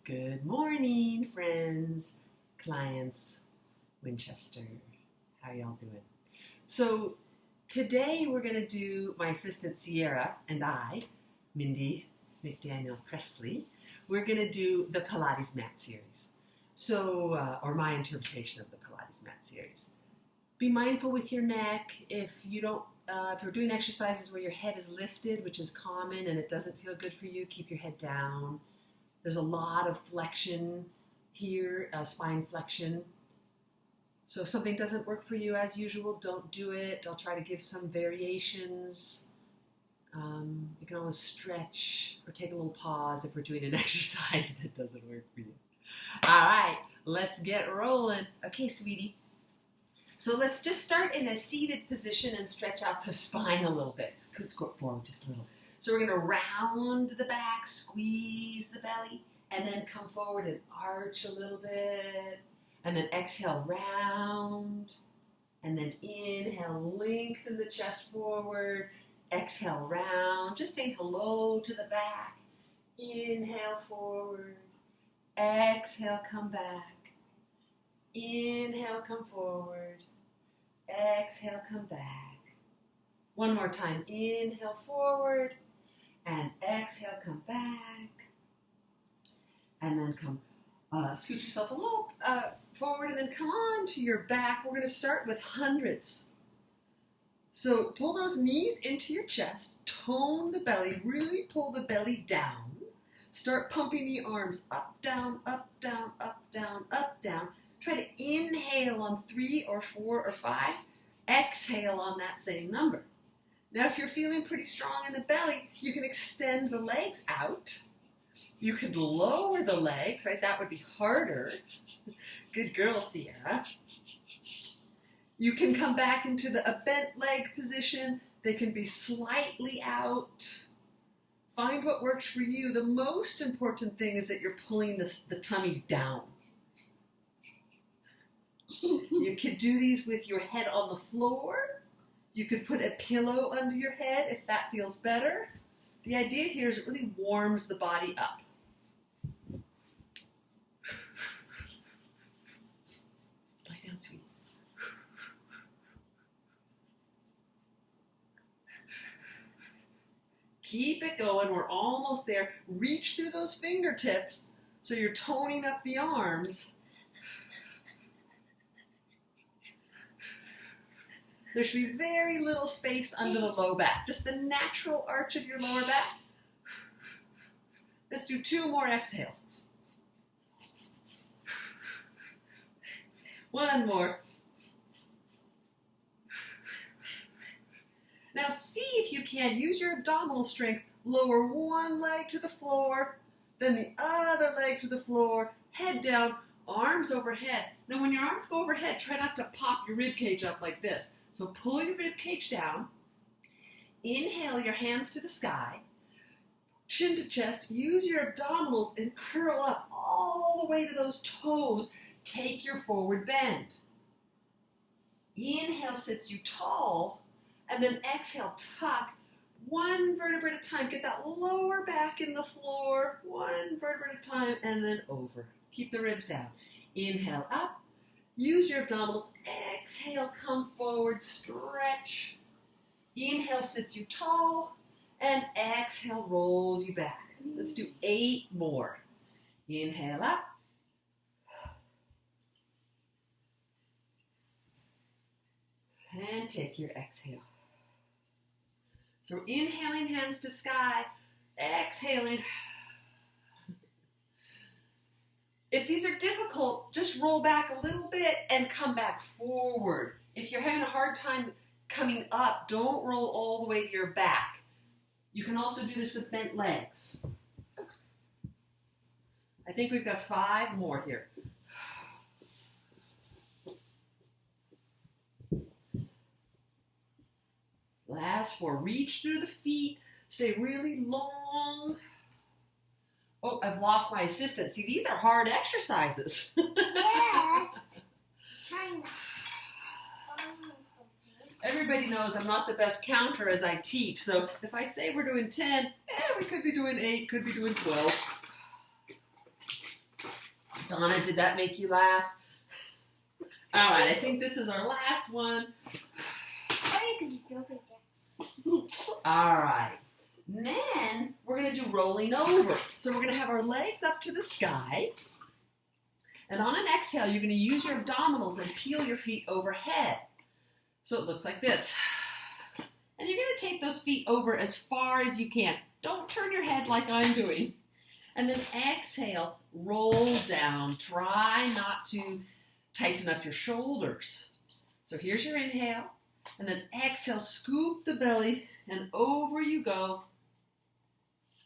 Good morning, friends, clients, Winchester. How y'all doing? So today we're going to do, my assistant Sierra and I, Mindy McDaniel Presley, we're going to do the Pilates mat series. So, or my interpretation of the Pilates mat series. Be mindful with your neck. If you're doing exercises where your head is lifted, which is common and it doesn't feel good for you, keep your head down. There's a lot of flexion here, spine flexion. So if something doesn't work for you as usual, don't do it. I'll try to give some variations. You can always stretch or take a little pause if we're doing an exercise that doesn't work for you. All right, let's get rolling. Okay, sweetie. So let's just start in a seated position and stretch out the spine a little bit. Scoot forward just a little. So we're going to round the back, squeeze the belly, and then come forward and arch a little bit. And then exhale, round. And then inhale, lengthen the chest forward. Exhale, round. Just saying hello to the back. Inhale, forward. Exhale, come back. Inhale, come forward. Exhale, come back. One more time. Inhale, forward. And exhale, come back. And then come, scoot yourself a little forward and then come on to your back. We're going to start with hundreds. So pull those knees into your chest, tone the belly, really pull the belly down. Start pumping the arms up, down, up, down, up, down, up, down. Try to inhale on 3 or 4 or 5. Exhale on that same number. Now, if you're feeling pretty strong in the belly, you can extend the legs out. You could lower the legs, right? That would be harder. Good girl, Sierra. You can come back into a bent leg position. They can be slightly out. Find what works for you. The most important thing is that you're pulling the tummy down. You could do these with your head on the floor. You could put a pillow under your head if that feels better. The idea here is it really warms the body up. Lie down, sweetie. Keep it going. We're almost there. Reach through those fingertips so you're toning up the arms. There should be very little space under the low back. Just the natural arch of your lower back. Let's do 2 more exhales. 1 more. Now see if you can use your abdominal strength. Lower one leg to the floor, then the other leg to the floor, head down, arms overhead. Now when your arms go overhead, try not to pop your rib cage up like this. So pull your rib cage down. Inhale your hands to the sky. Chin to chest. Use your abdominals and curl up all the way to those toes. Take your forward bend. Inhale sits you tall. And then exhale, tuck. 1 vertebrae at a time. Get that lower back in the floor. 1 vertebrae at a time. And then over. Keep the ribs down. Inhale up. Use your abdominals. Exhale, come forward, stretch. Inhale sits you tall, and exhale rolls you back. Let's do 8 more. Inhale up. And take your exhale. So inhaling, hands to sky, exhaling. If these are difficult, just roll back a little bit and come back forward. If you're having a hard time coming up, don't roll all the way to your back. You can also do this with bent legs. I think we've got 5 more here. Last 4. Reach through the feet. Stay really long. Oh, I've lost my assistant. See, these are hard exercises. Yes. Everybody knows I'm not the best counter as I teach, so if I say we're doing 10, we could be doing 8, could be doing 12. Donna, did that make you laugh? All right, I think this is our last one. All right. Then we're going to do rolling over. So we're going to have our legs up to the sky. And on an exhale, you're going to use your abdominals and peel your feet overhead. So it looks like this. And you're going to take those feet over as far as you can. Don't turn your head like I'm doing. And then exhale, roll down. Try not to tighten up your shoulders. So here's your inhale. And then exhale, scoop the belly, and over you go.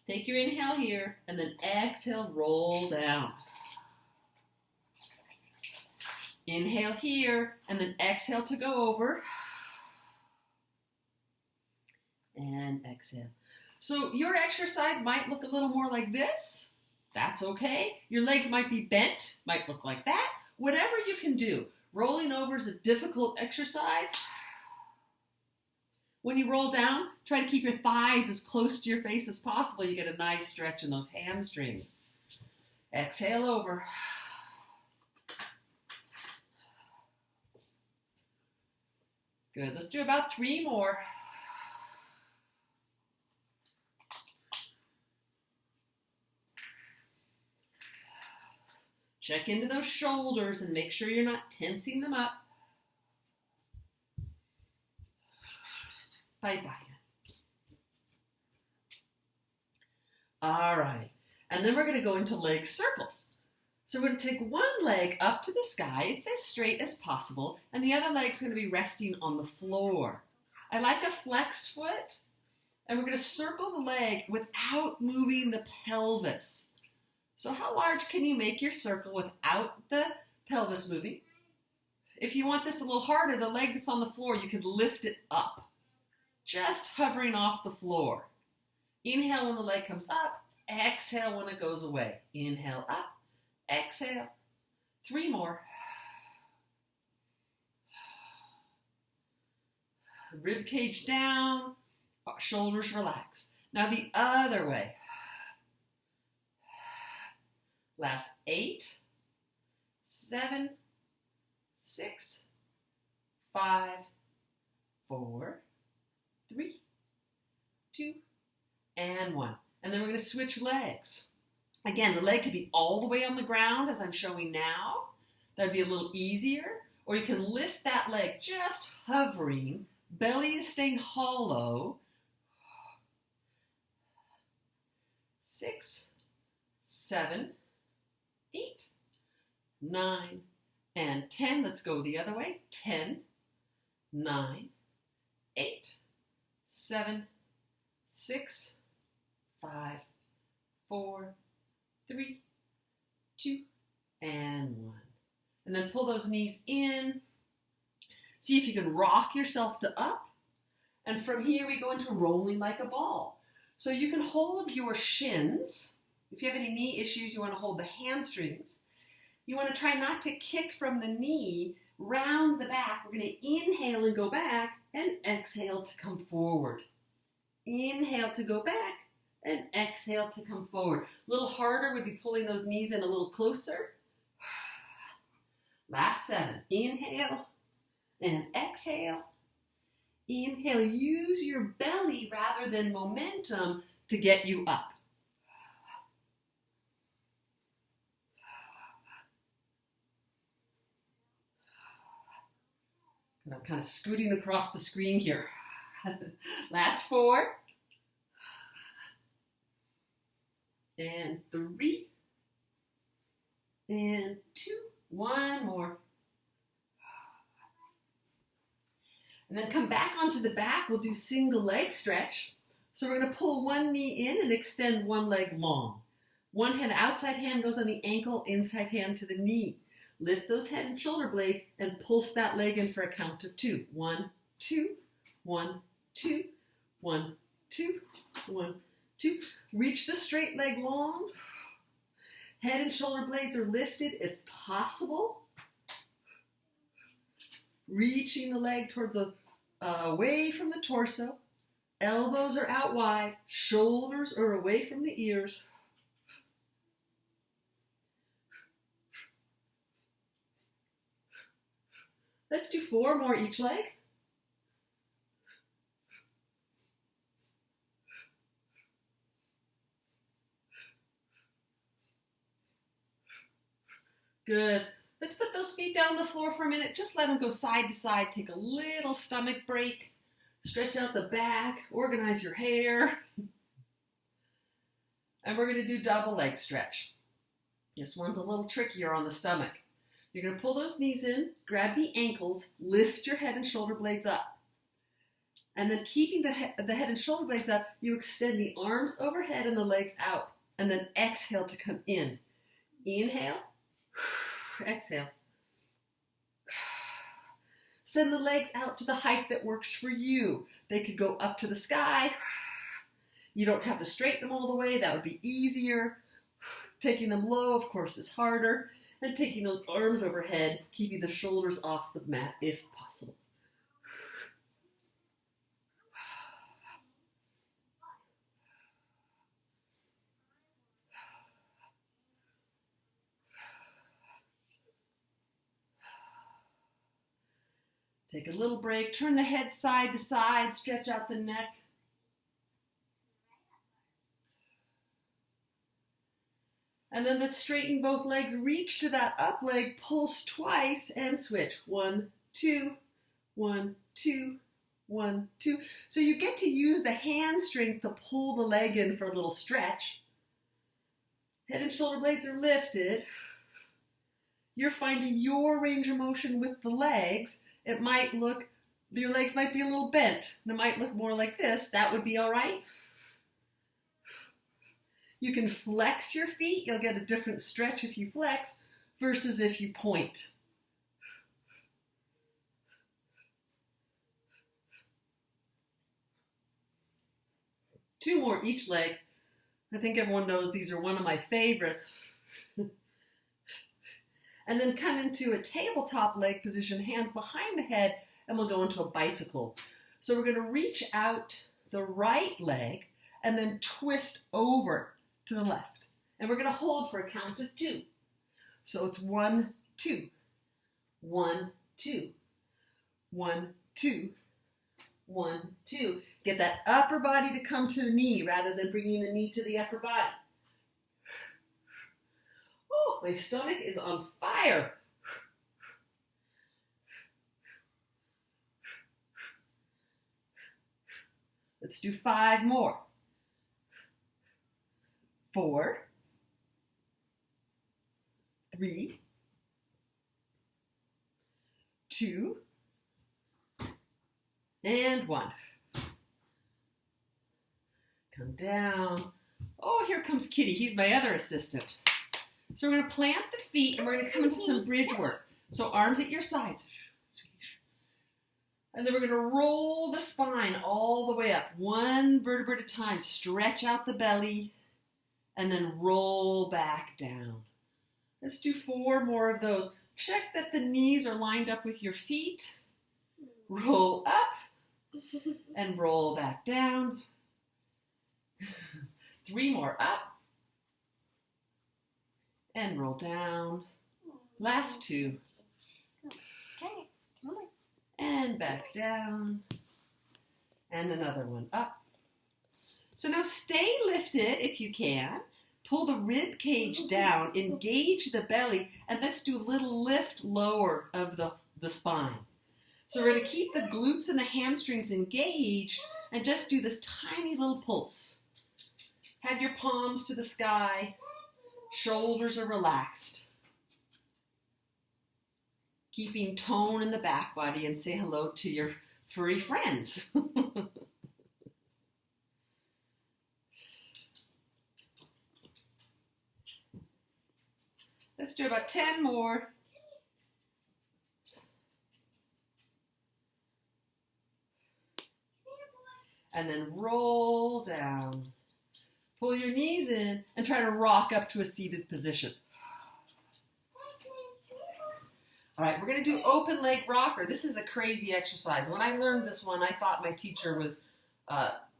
Take your inhale here, and then exhale, roll down. Inhale here, and then exhale to go over. And exhale. So your exercise might look a little more like this. That's okay. Your legs might be bent, might look like that. Whatever you can do. Rolling over is a difficult exercise. When you roll down, try to keep your thighs as close to your face as possible. You get a nice stretch in those hamstrings. Exhale over. Good. Let's do about 3 more. Check into those shoulders and make sure you're not tensing them up. Bye-bye. All right. And then we're going to go into leg circles. So we're going to take one leg up to the sky. It's as straight as possible. And the other leg's going to be resting on the floor. I like a flexed foot. And we're going to circle the leg without moving the pelvis. So how large can you make your circle without the pelvis moving? If you want this a little harder, the leg that's on the floor, you could lift it up. Just hovering off the floor. Inhale when the leg comes up. Exhale when it goes away. Inhale up. Exhale. 3 more. Rib cage down. Shoulders relax. Now the other way. Last 8, 7, 6, 5, 4, 3, 2, and 1. And then we're going to switch legs. Again, the leg could be all the way on the ground as I'm showing now. That'd be a little easier. Or you can lift that leg just hovering. Belly is staying hollow. 6, 7, 8, 9, and 10. Let's go the other way. 10, 9, 8, 7, 6, 5, 4, 3, 2, and 1. And then pull those knees in. See if you can rock yourself to up. And from here we go into rolling like a ball. So you can hold your shins. If you have any knee issues, you want to hold the hamstrings. You want to try not to kick from the knee, round the back. We're going to inhale and go back, and exhale to come forward. Inhale to go back, and exhale to come forward. A little harder would be pulling those knees in a little closer. Last 7. Inhale and exhale. Inhale. Use your belly rather than momentum to get you up. And I'm kind of scooting across the screen here. Last 4. And 3. And 2. 1 more. And then come back onto the back. We'll do single leg stretch. So we're going to pull one knee in and extend one leg long. One hand, outside hand goes on the ankle, inside hand to the knee. Lift those head and shoulder blades and pulse that leg in for a count of 2. 1, 2, 1, 2, 1, 2, 1, 2. Reach the straight leg long. Head and shoulder blades are lifted if possible. Reaching the leg toward the away from the torso. Elbows are out wide. Shoulders are away from the ears. Let's do 4 more each leg. Good. Let's put those feet down on the floor for a minute. Just let them go side to side. Take a little stomach break. Stretch out the back. Organize your hair. And we're going to do double leg stretch. This one's a little trickier on the stomach. You're going to pull those knees in, grab the ankles, lift your head and shoulder blades up. And then keeping the head and shoulder blades up, you extend the arms overhead and the legs out. And then exhale to come in. Inhale. Exhale. Send the legs out to the height that works for you. They could go up to the sky. You don't have to straighten them all the way. That would be easier. Taking them low, of course, is harder. And taking those arms overhead, keeping the shoulders off the mat if possible. Take a little break. Turn the head side to side. Stretch out the neck. And then let's straighten both legs. Reach to that up leg. Pulse twice and switch. 1, 2, 1, 2, 1, 2. So you get to use the hand strength to pull the leg in for a little stretch. Head and shoulder blades are lifted. You're finding your range of motion with the legs. It might look, your legs might be a little bent. They might look more like this. That would be all right. You can flex your feet. You'll get a different stretch if you flex versus if you point. Two more each leg. I think everyone knows these are one of my favorites. And then come into a tabletop leg position, hands behind the head, and we'll go into a bicycle. So we're going to reach out the right leg and then twist over to the left. And we're going to hold for a count of 2. So it's 1, 2, 1, 2, 1, 2, 1, 2. Get that upper body to come to the knee rather than bringing the knee to the upper body. Oh, my stomach is on fire. Let's do 5 more. 4, 3, 2, and 1. Come down. Oh, here comes Kitty. He's my other assistant. So we're going to plant the feet and we're going to come into some bridge work. So arms at your sides. And then we're going to roll the spine all the way up. 1 vertebra at a time. Stretch out the belly and then roll back down. Let's do 4 more of those. Check that the knees are lined up with your feet. Roll up and roll back down. 3 more up. And roll down. Last 2. And back down. And another one up. So now stay lifted if you can. Pull the rib cage down. Engage the belly. And let's do a little lift lower of the spine. So we're going to keep the glutes and the hamstrings engaged and just do this tiny little pulse. Have your palms to the sky. Shoulders are relaxed. Keeping tone in the back body and say hello to your furry friends. Let's do about 10 more. And then roll down. Pull your knees in and try to rock up to a seated position. All right, we're going to do open leg rocker. This is a crazy exercise. When I learned this one, I thought my teacher was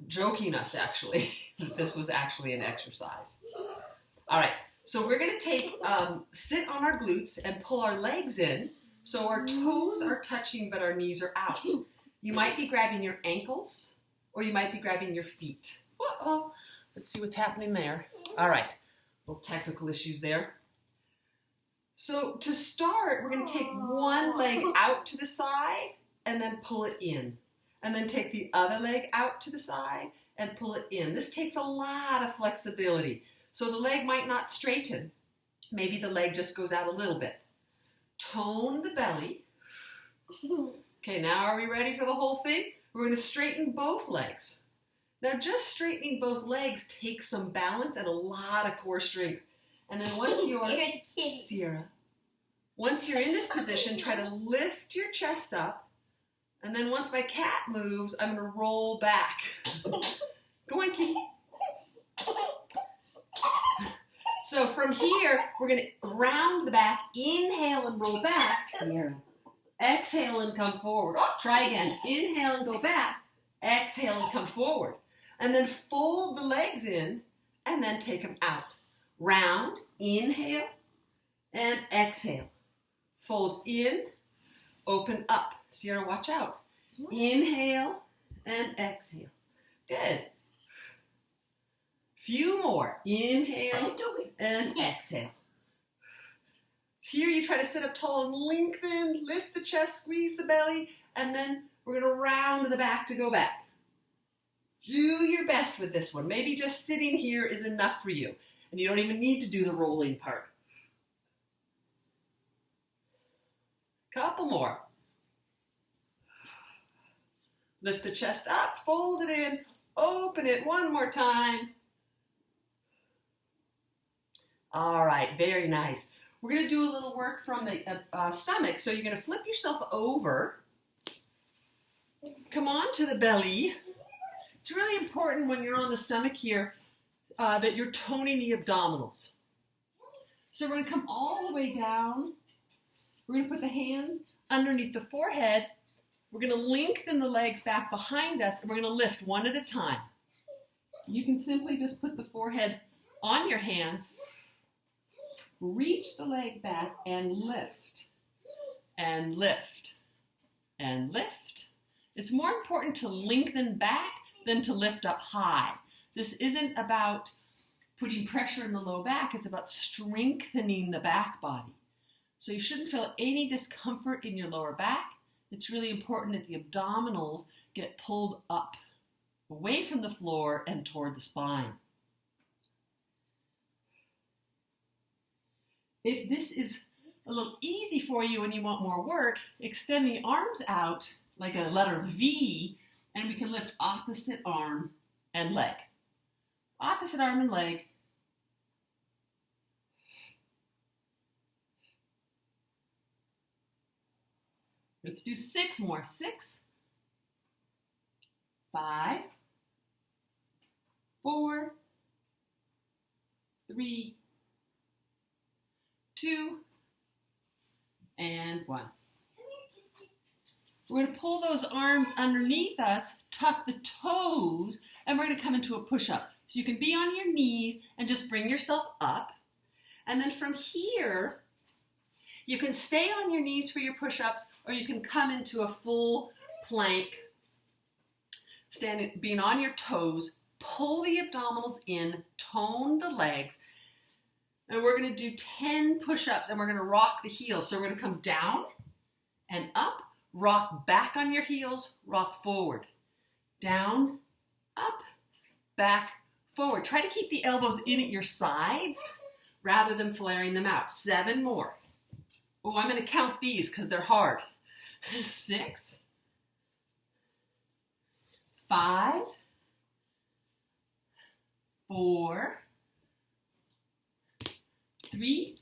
joking us, actually. This was actually an exercise. All right, so we're going to sit on our glutes and pull our legs in. So our toes are touching, but our knees are out. You might be grabbing your ankles, or you might be grabbing your feet. Uh-oh. Let's see what's happening there. All right. Little technical issues there. So to start, we're going to take one leg out to the side and then pull it in. And then take the other leg out to the side and pull it in. This takes a lot of flexibility. So the leg might not straighten. Maybe the leg just goes out a little bit. Tone the belly. Okay, now are we ready for the whole thing? We're going to straighten both legs. Now just straightening both legs takes some balance and a lot of core strength. And then once you're, Sierra, once you're in this position, try to lift your chest up. And then once my cat moves, I'm going to roll back. Go on, kitty. So from here, we're going to round the back, inhale and roll back, Sierra. Exhale and come forward. Oh, try again. Inhale and go back. Exhale and come forward. And then fold the legs in and then take them out. Round, inhale, and exhale. Fold in, open up. Sierra, watch out. Inhale and exhale. Good. Few more. Inhale and exhale. Here you try to sit up tall and lengthen, lift the chest, squeeze the belly, and then we're going to round the back to go back. Do your best with this one. Maybe just sitting here is enough for you, and you don't even need to do the rolling part. Couple more. Lift the chest up, fold it in, open it one more time. All right, very nice. We're going to do a little work from the stomach. So you're going to flip yourself over. Come on to the belly. It's really important when you're on the stomach here that you're toning the abdominals. So we're going to come all the way down. We're going to put the hands underneath the forehead. We're going to lengthen the legs back behind us, and we're going to lift one at a time. You can simply just put the forehead on your hands, reach the leg back, and lift, and lift, and lift. It's more important to lengthen back than to lift up high. This isn't about putting pressure in the low back. It's about strengthening the back body. So you shouldn't feel any discomfort in your lower back. It's really important that the abdominals get pulled up, away from the floor and toward the spine. If this is a little easy for you and you want more work, extend the arms out like a letter V, and we can lift opposite arm and leg. Opposite arm and leg. Let's do 6 more. 6, 5, 4, 3, 2, and 1. We're going to pull those arms underneath us, tuck the toes, and we're going to come into a push-up. So you can be on your knees and just bring yourself up. And then from here, you can stay on your knees for your push-ups, or you can come into a full plank, standing, being on your toes, pull the abdominals in, tone the legs, and we're going to do 10 push-ups, and we're going to rock the heels. So we're going to come down and up, rock back on your heels, rock forward, down, up, back, forward. Try to keep the elbows in at your sides rather than flaring them out. 7 more. Oh, I'm going to count these because they're hard. 6, 5, 4, 3,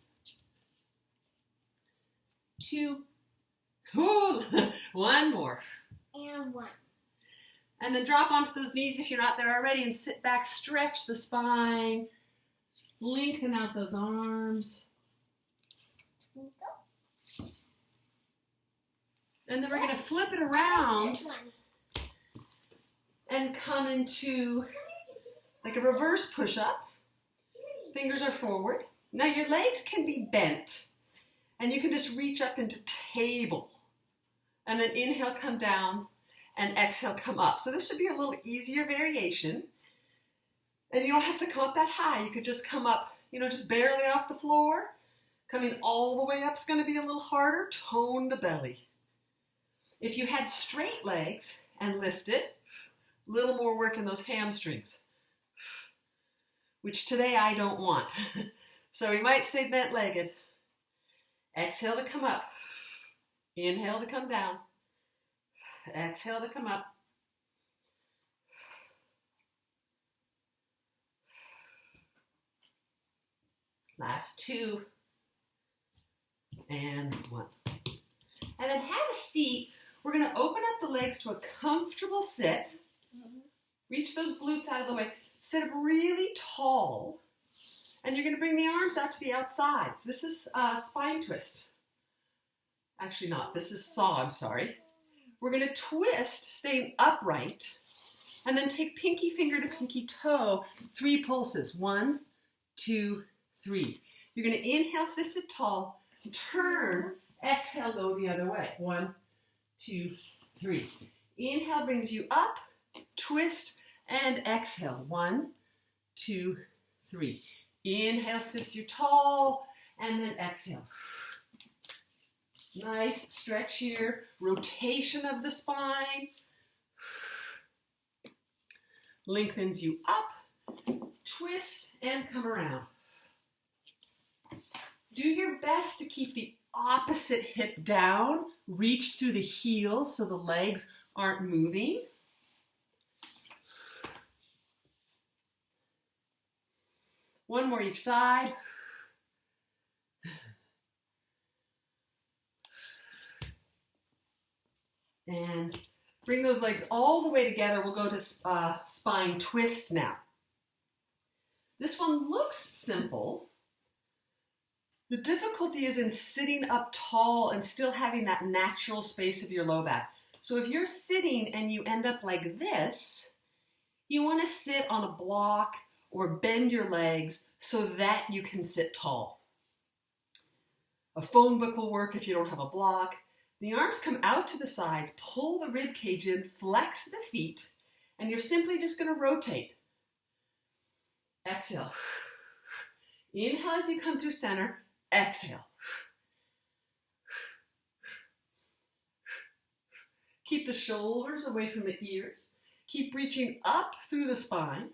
2, ooh, 1 more. And 1. And then drop onto those knees if you're not there already and sit back, stretch the spine, lengthen out those arms. And then we're going to flip it around and come into like a reverse push-up. Fingers are forward. Now your legs can be bent. And you can just reach up into table. And then inhale, come down, and exhale, come up. So this should be a little easier variation. And you don't have to come up that high. You could just come up, just barely off the floor. Coming all the way up is going to be a little harder. Tone the belly. If you had straight legs and lifted, a little more work in those hamstrings, which today I don't want. So we might stay bent-legged. Exhale to come up. Inhale to come down. Exhale to come up. Last two. And one. And then have a seat. We're going to open up the legs to a comfortable sit. Reach those glutes out of the way. Sit up really tall. And you're going to bring the arms out to the outsides. This is spine twist. Actually not. This is saw, I'm sorry. We're going to twist, staying upright. And then take pinky finger to pinky toe. 3 pulses. 1, 2, 3. You're going to inhale to sit tall. Turn. Exhale, go the other way. 1, 2, 3. Inhale brings you up. Twist. And exhale. 1, 2, 3. Inhale sits you tall, and then exhale. Nice stretch here. Rotation of the spine. Lengthens you up. Twist and come around. Do your best to keep the opposite hip down. Reach through the heels so the legs aren't moving. One more each side. And bring those legs all the way together. We'll go to spine twist now. This one looks simple. The difficulty is in sitting up tall and still having that natural space of your low back. So if you're sitting and you end up like this, you want to sit on a block or bend your legs so that you can sit tall. A phone book will work if you don't have a block. The arms come out to the sides, pull the rib cage in, flex the feet, and you're simply just going to rotate. Exhale. Inhale as you come through center. Exhale. Keep the shoulders away from the ears. Keep reaching up through the spine.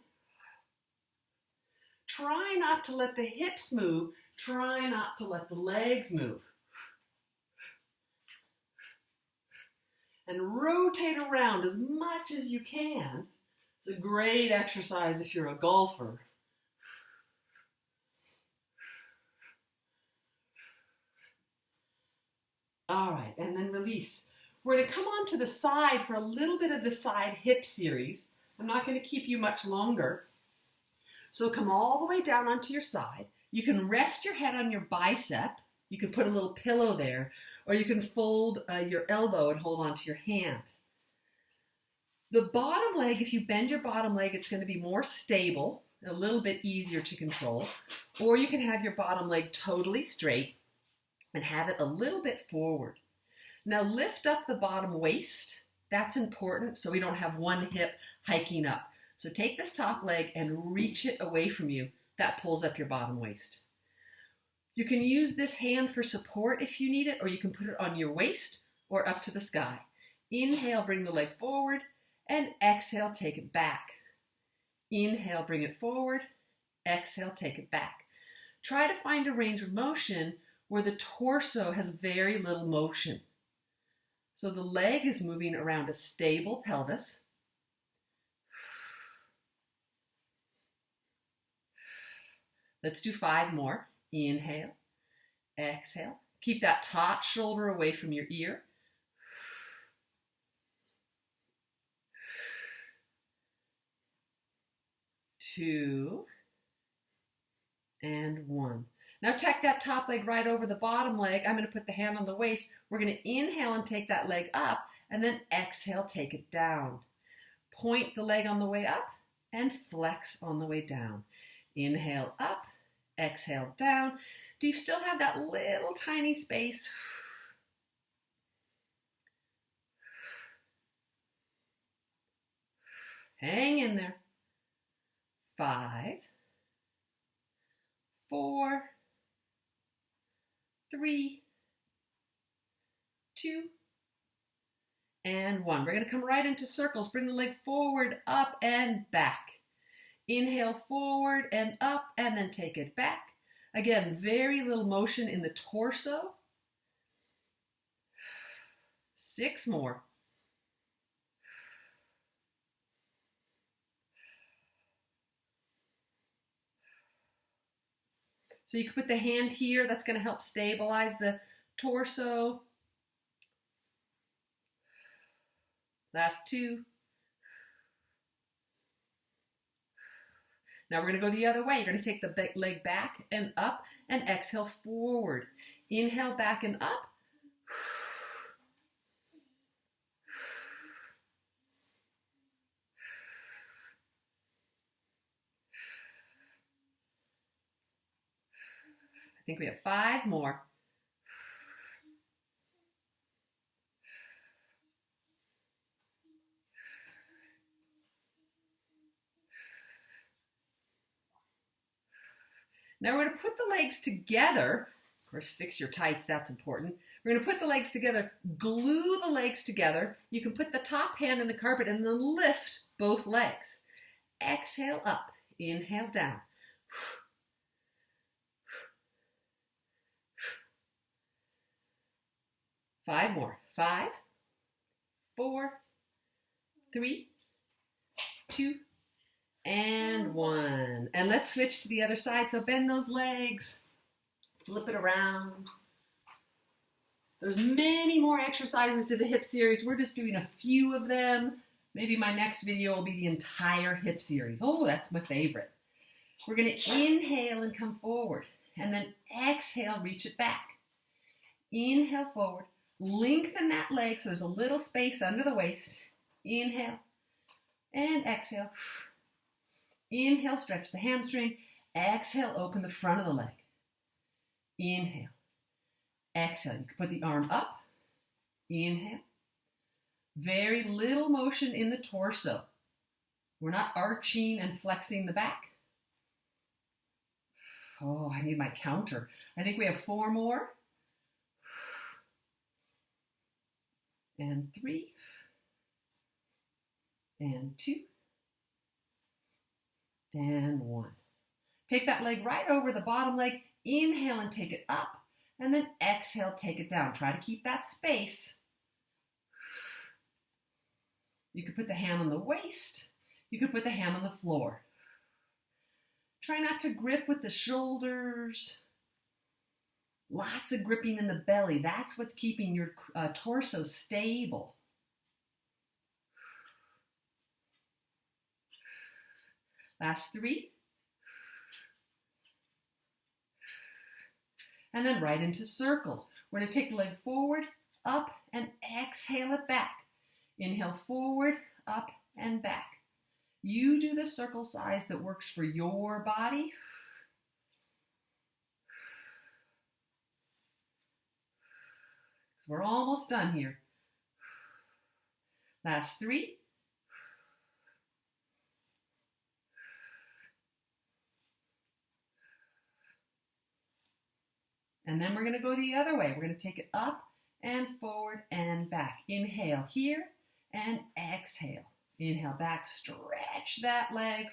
Try not to let the hips move. Try not to let the legs move. And rotate around as much as you can. It's a great exercise if you're a golfer. All right, and then release. We're going to come on to the side for a little bit of the side hip series. I'm not going to keep you much longer. So come all the way down onto your side. You can rest your head on your bicep. You can put a little pillow there, or you can fold your elbow and hold onto your hand. The bottom leg, if you bend your bottom leg, it's going to be more stable, a little bit easier to control. Or you can have your bottom leg totally straight and have it a little bit forward. Now lift up the bottom waist. That's important so we don't have one hip hiking up. So take this top leg and reach it away from you. That pulls up your bottom waist. You can use this hand for support if you need it, or you can put it on your waist or up to the sky. Inhale, bring the leg forward, and exhale, take it back. Inhale, bring it forward. Exhale, take it back. Try to find a range of motion where the torso has very little motion. So the leg is moving around a stable pelvis. Let's do 5 more. Inhale, exhale. Keep that top shoulder away from your ear. 2, and 1. Now tuck that top leg right over the bottom leg. I'm going to put the hand on the waist. We're going to inhale and take that leg up, and then exhale, take it down. Point the leg on the way up and flex on the way down. Inhale up, exhale down. Do you still have that little tiny space? Hang in there. 5, 4, 3, 2, and 1. We're going to come right into circles. Bring the leg forward, up, and back. Inhale forward and up, and then take it back. Again, very little motion in the torso. 6 more. So you can put the hand here. That's going to help stabilize the torso. Last 2. Now we're going to go the other way. You're going to take the leg back and up and exhale forward. Inhale back and up. I think we have 5 more. Now we're going to put the legs together. Of course, fix your tights, that's important. We're going to put the legs together, glue the legs together. You can put the top hand in the carpet and then lift both legs. Exhale up, inhale down. 5 more. 5, 4, 3, 2, and 1. And let's switch to the other side. So bend those legs, flip it around. There's many more exercises to the hip series. We're just doing a few of them. Maybe my next video will be the entire hip series. Oh, that's my favorite. We're going to inhale and come forward, and then exhale, reach it back. Inhale forward. Lengthen that leg so there's a little space under the waist. Inhale and exhale. Inhale, stretch the hamstring. Exhale, open the front of the leg. Inhale. Exhale. You can put the arm up. Inhale. Very little motion in the torso. We're not arching and flexing the back. Oh, I need my counter. I think we have 4 more. And 3, and 2, and 1. Take that leg right over the bottom leg. Inhale and take it up, and then exhale, take it down. Try to keep that space. You could put the hand on the waist. You could put the hand on the floor. Try not to grip with the shoulders. Lots of gripping in the belly. That's what's keeping your torso stable. Last 3. And then right into circles. We're going to take the leg forward, up, and exhale it back. Inhale forward, up, and back. You do the circle size that works for your body. We're almost done here. Last 3. And then we're going to go the other way. We're going to take it up and forward and back. Inhale here and exhale. Inhale back, stretch that leg.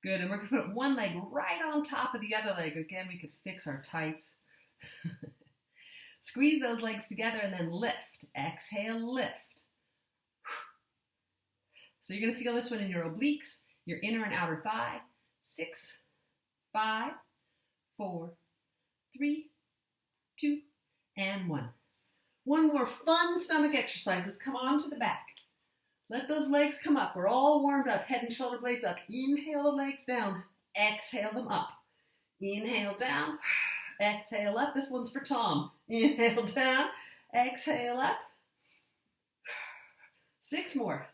Good, and we're going to put one leg right on top of the other leg. Again, we could fix our tights. Squeeze those legs together and then lift. Exhale, lift. So you're going to feel this one in your obliques, your inner and outer thigh. 6, 5, 4, 3, 2, and 1. One more fun stomach exercise. Let's come on to the back. Let those legs come up. We're all warmed up. Head and shoulder blades up. Inhale the legs down. Exhale them up. Inhale down. Exhale up. This one's for Tom. Inhale down. Exhale up. 6 more.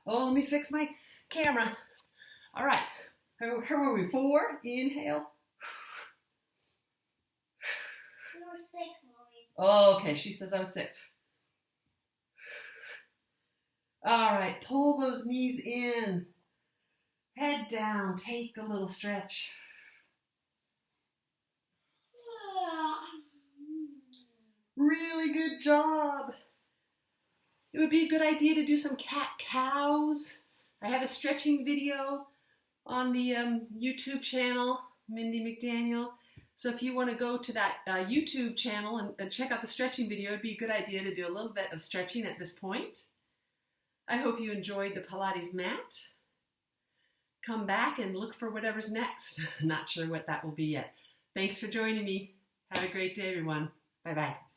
Oh, let me fix my camera. All right. How are we? 4. Inhale. 6, Mommy. Okay, she says I was 6. All right, pull those knees in. Head down, take a little stretch. Really good job. It would be a good idea to do some cat-cows. I have a stretching video on the YouTube channel, Mindy McDaniel. So if you want to go to that YouTube channel and check out the stretching video, it'd be a good idea to do a little bit of stretching at this point. I hope you enjoyed the Pilates mat. Come back and look for whatever's next. Not sure what that will be yet. Thanks for joining me. Have a great day, everyone. Bye-bye.